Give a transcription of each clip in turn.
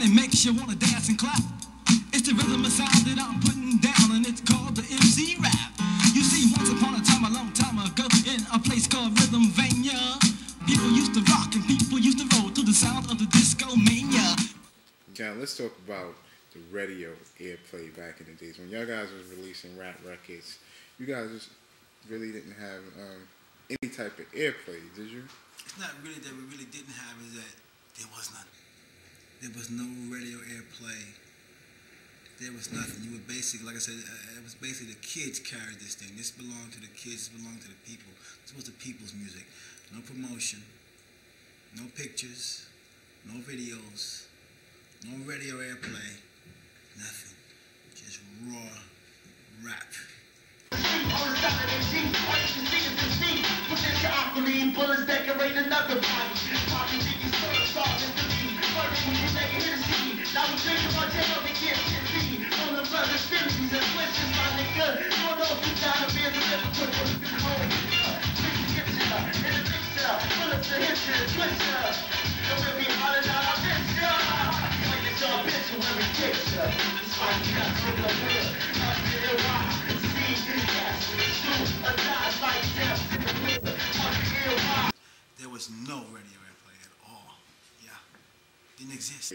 and it makes you wanna dance and clap. It's the rhythm and sound that I'm putting down, and it's called the MC rap. You see, once upon a time, a long time ago, in a place called Rhythmvania, people used to rock and people used to roll to the sound of the disco mania. Now let's talk about the radio airplay back in the days when y'all guys was releasing rap records. You guys just really didn't have any type of airplay, did you? It's not really that we really didn't have, is that there was none. There was no radio airplay. There was nothing. You were basically, like I said, it was basically the kids carried this thing. This belonged to the kids. This belonged to the people. This was the people's music. No promotion, no pictures, no videos, no radio airplay, nothing. Just raw rap. Bullets decorate another body. Talking to these first stars and believe. First when you make it hit the scene. Now we drink about tail of the gift and feed. On the brother Phillies and switches, my nigga. Don't know if you down to be able to live with what's been home. Bring the gift in the mixer. Bullets to hit the twister. And we'll be hollering out our picture. Like it's all bitch and we're picture. It's like you got to look real. Not real rock. See, yes, do or die like death in the wheel. There was no radio airplay at all. Yeah, didn't exist.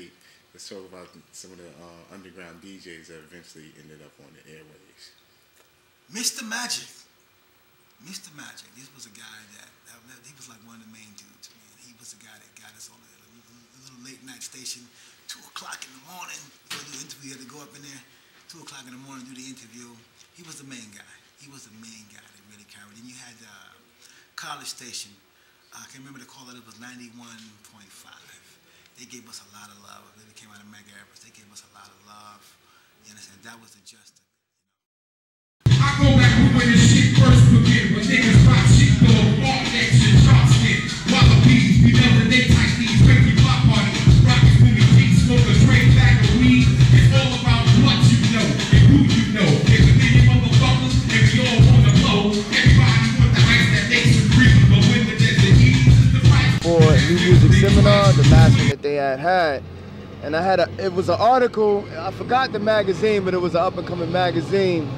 Let's talk about some of the underground DJs that eventually ended up on the airwaves. Mr. Magic. Mr. Magic. This was a guy that he was like one of the main dudes, man. He was the guy that got us on a little late night station, 2 o'clock in the morning. Go do the interview. We had to go up in there, 2 o'clock in the morning, do the interview. He was the main guy. He was the main guy that really carried. And you had college station. I can't remember the call, it was 91.5. They gave us a lot of love. They came out of Mega Airports. They gave us a lot of love. You understand? That was the justice. I go back to when this shit first began, when niggas rock shit go all that shit drop shit. While the beats be done, they tight these crazy block parties. Rockets when we keep smoking straight back of weed. It's all about what you know and who you know. There's a million motherfuckers and we all wanna blow. Everybody want the ice that makes you breathe, but when the heat is the fight. For New Music Seminar, the last one that they had, and I had it was an article, I forgot the magazine, but it was an up-and-coming magazine,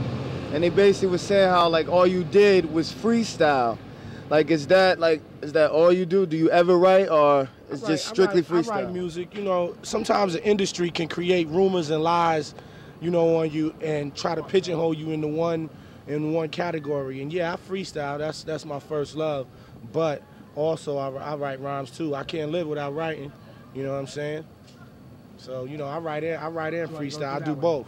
and they basically was saying how like all you did was freestyle. Like is that all you do? Do you ever write, or it's just strictly freestyle? I write music. You know, sometimes the industry can create rumors and lies, you know, on you and try to pigeonhole you into one category. And yeah, I freestyle. That's my first love, but also, I write rhymes too. I can't live without writing. You know what I'm saying? So you know, I write and freestyle. I do both.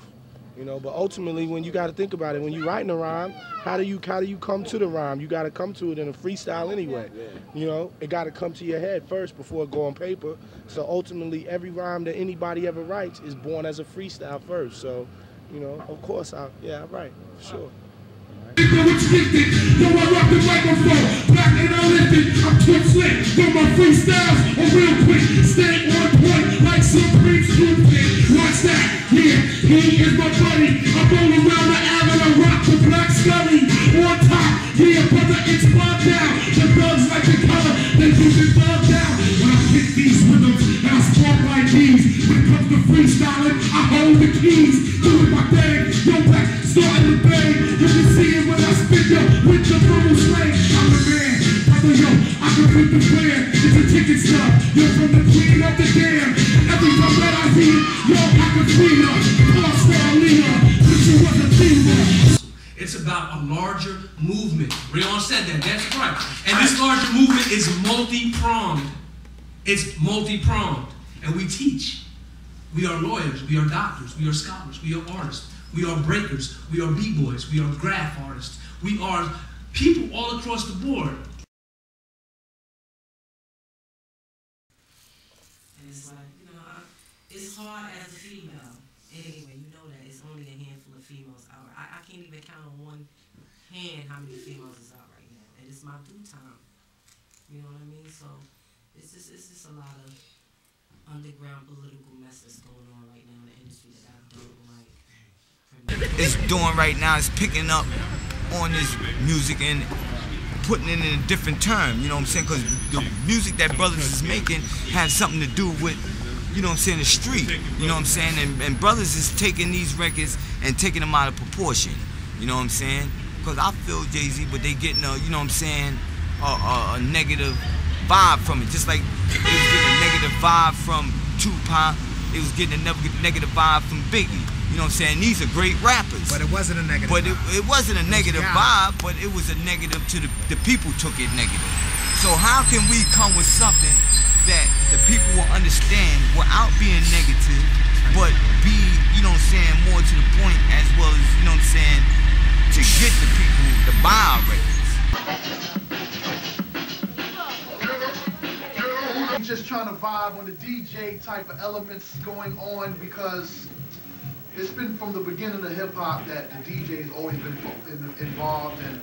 You know, but ultimately, when you got to think about it, when you're writing a rhyme, how do you come to the rhyme? You got to come to it in a freestyle anyway. You know, it got to come to your head first before it go on paper. So ultimately, every rhyme that anybody ever writes is born as a freestyle first. So, you know, of course, I write for sure. Though I rock the microphone, black and unlifted, I'm twin slick. Though my freestyles are real quick, stay on point like Supreme Stupid. Watch that, yeah, he is my buddy. I'm rolling around the alley, I rock the Black Scully. On top, yeah, brother, it's bugged out. The thugs like the color, they keep it bugged out. When I hit these rhythms, and I spark like these. When it comes to freestyling, I hold the keys. Doing my thing, yo, back, starting the bang. You can see it when I spit, yo, with the verbal slang. I'm the man, brother, yo, I can put the plan. It's a ticket stub, yo, from the queen of the dam. Every time that I see it, yo, I can free her. All-star leader, but you was a female. It's about a larger movement. Rion said that, that's right. And this larger movement is multi-pronged. It's multi-pronged. And we teach. We are lawyers, we are doctors, we are scholars, we are artists, we are breakers, we are b-boys, we are graph artists. We are people all across the board. And it's like, you know, it's hard as a female. Anyway, you know that it's only a handful of females out. I can't even count on one hand how many females is out right now. And it's my due time. You know what I mean? So it's just a lot of underground political mess that's going on right now in the industry that I don't like. It's doing right now is picking up on this music and putting it in a different term, you know what I'm saying? Because the music that brothers is making has something to do with you know what I'm saying, the street. You know what I'm saying? And brothers is taking these records and taking them out of proportion. You know what I'm saying? Because I feel Jay-Z, but they getting a, you know what I'm saying, a negative vibe from it. Just like they was getting a negative vibe from Tupac, they was getting a negative vibe from Biggie. You know what I'm saying? These are great rappers. But it wasn't a negative vibe. It wasn't a negative vibe, but it was a negative to the people took it negative. So how can we come with something that the people will understand without being negative, but be, you know what I'm saying, more to the point, as well as, you know what I'm saying, to get the people to buy our records. I'm just trying to vibe on the DJ type of elements going on, because it's been from the beginning of hip-hop that the DJ's always been involved and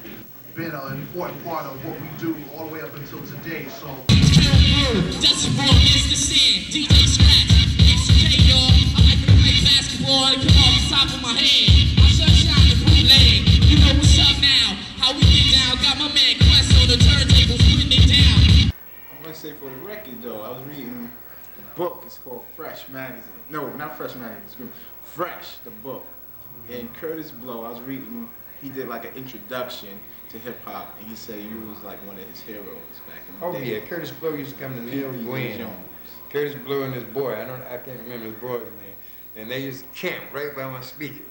been an important part of what we do all the way up until today. So Dusty Boy is the sand, DJ Scratch, XK, y'all. I like to play basketball and come off the top of my head. My sunshine and bootleg, you know what's up now. How we get down, got my man Quest on the turntables putting it down. I'm gonna say for the record though, I was reading the book, it's called Fresh Magazine. No, not Fresh Magazine, it's Fresh, the book. And Curtis Blow, I was reading, he did like an introduction to hip hop, and he said you was like one of his heroes back in the day. Oh yeah, Curtis Blow used to come to Neil Gwen. Curtis Blow and his boy, I can't remember his boy's name, and they used to camp right by my speakers.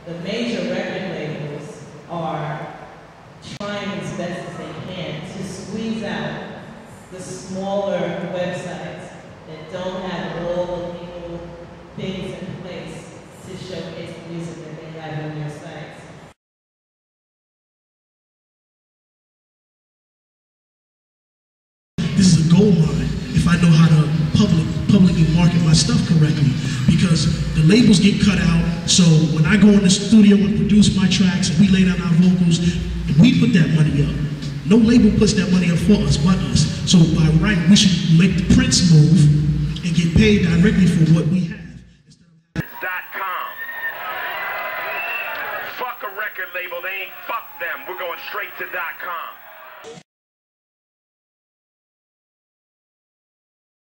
The major record labels are trying as best as they can to squeeze out the smaller websites that don't have all the legal things in place to showcase the music that they have on their sites. This is a gold mine if I know how to publicly market my stuff correctly, because the labels get cut out. So when I go in the studio and produce my tracks and we lay down our vocals, and we put that money up. No label puts that money up for us but us. So by right, we should make the Prince move and get paid directly for what we have. .com. Fuck a record label, they ain't fuck them. We're going straight to .com.